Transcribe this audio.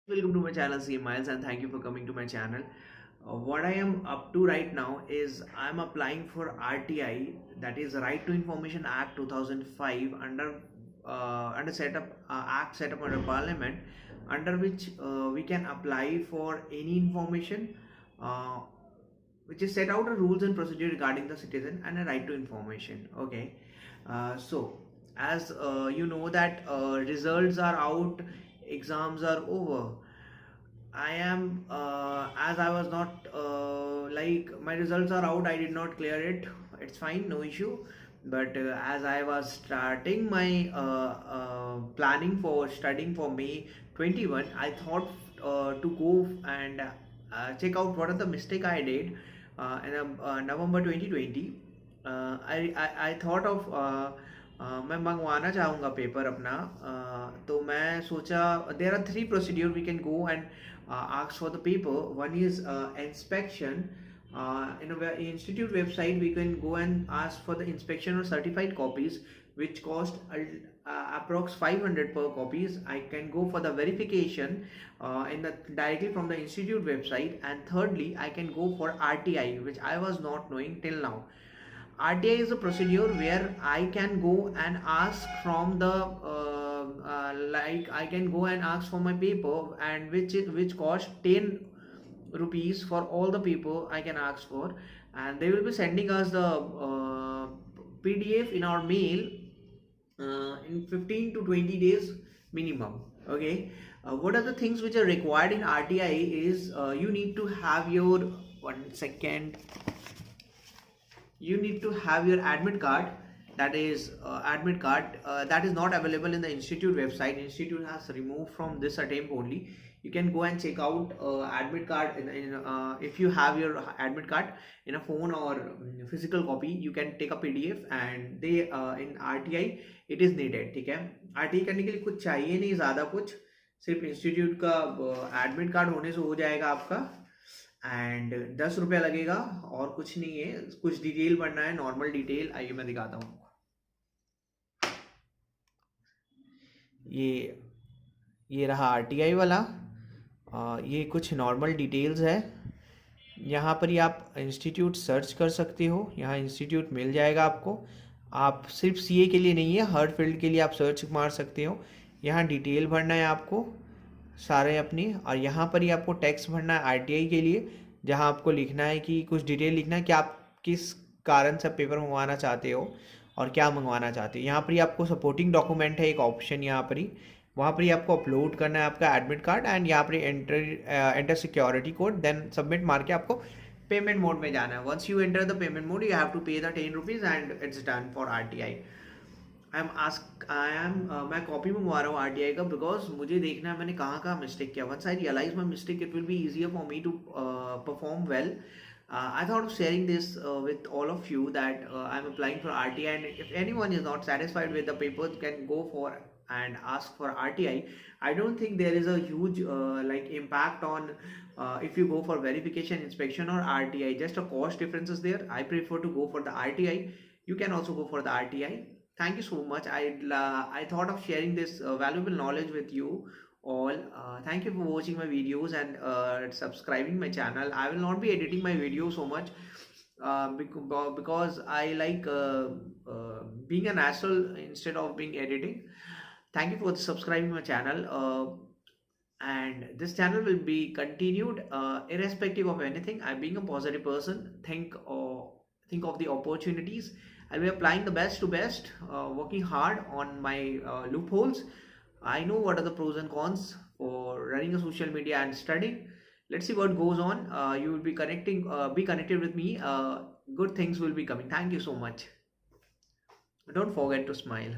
Welcome to my channel, C Miles, and thank you for coming to my channel. What I am up to right now is I'm applying for RTI, that is Right to Information Act 2005, under setup act set up under Parliament, under which we can apply for any information uh, which is set out a rules and procedure regarding the citizen and a right to information. Okay, so as you know that results are out, exams are over. I am as I was not like my results are out. I did not clear it. It's fine, no issue. But as I was starting my planning for studying for May 21, I thought to go and check out what are the mistake I did in November 2020. I thought of मैं मंगवाना चाहूँगा paper अपना तो मैं सोचा there are three procedure we can go and ask for the paper. One is inspection. In a institute website we can go and ask for the inspection or certified copies, which cost approx 500 per copies. I can go for the verification directly from the institute website. And thirdly, I can go for RTI, which I was not knowing till now. RTI is a procedure where I can go and ask from the like I can go and ask for my paper, and which cost 10 rupees for all the paper I can ask for, and they will be sending us the PDF in our mail in 15 to 20 days minimum. Okay, what are the things which are required in RTI is you need to have your 1 second, you need to have your admit card. That is admit card that is not available in the institute website. Institute has removed from this attempt only. You can go and check out admit card if you have your admit card in a phone or physical copy, you can take a PDF, and they in RTI it is needed. ठीक है, RTI करने के लिए कुछ चाहिए नहीं ज़्यादा कुछ, सिर्फ इंस्टीट्यूट का एडमिट कार्ड होने से हो जाएगा आपका, एंड 10 रुपया लगेगा और कुछ नहीं है. कुछ डिटेल भरना है, नॉर्मल डिटेल. आइए मैं दिखाता हूँ. ये रहा RTI वाला. ये कुछ नॉर्मल डिटेल्स है. यहाँ पर ही आप इंस्टीट्यूट सर्च कर सकते हो. यहाँ इंस्टीट्यूट मिल जाएगा आपको. आप सिर्फ CA के लिए नहीं है, हर फील्ड के लिए आप सर्च मार सकते हो. यहाँ डिटेल भरना है आपको सारे अपनी, और यहाँ पर ही आपको टेक्स्ट भरना है RTI के लिए, जहाँ आपको लिखना है कि कुछ डिटेल लिखना है कि आप किस कारण से पेपर मंगवाना चाहते हो और क्या मंगवाना चाहते हो. यहाँ पर ही आपको सपोर्टिंग डॉक्यूमेंट है एक ऑप्शन, यहाँ पर ही वहाँ पर ही आपको अपलोड करना है आपका एडमिट कार्ड, एंड यहाँ पर enter security code, then submit मार के आपको पेमेंट मोड में जाना है. Once you enter the payment mode, you have to pay the 10 rupees and it's done for RTI. मैं कॉपी मंगवा रहा हूँ RTI का, बिकॉज मुझे देखना है मैंने कहाँ कहाँ मिस्टेक किया. Once I realize my mistake, it will be easier for me to perform well. I thought of sharing this with all of you that I'm applying for RTI, and if anyone is not satisfied with the paper, can go for and ask for RTI. I don't think there is a huge like impact on if you go for verification, inspection or RTI. Just a cost difference is there. I prefer to go for the RTI. You can also go for the RTI. Thank you so much. I thought of sharing this valuable knowledge with you all. Thank you for watching my videos and subscribing my channel. I will not be editing my video so much because I like being a natural instead of being editing. Thank you for subscribing my channel. And this channel will be continued irrespective of anything. I'm being a positive person. Think of the opportunities. I'll be applying the best to best, working hard on my loopholes. I know what are the pros and cons for running a social media and studying. Let's see what goes on. You will be connected with me. Good things will be coming. Thank you so much. Don't forget to smile.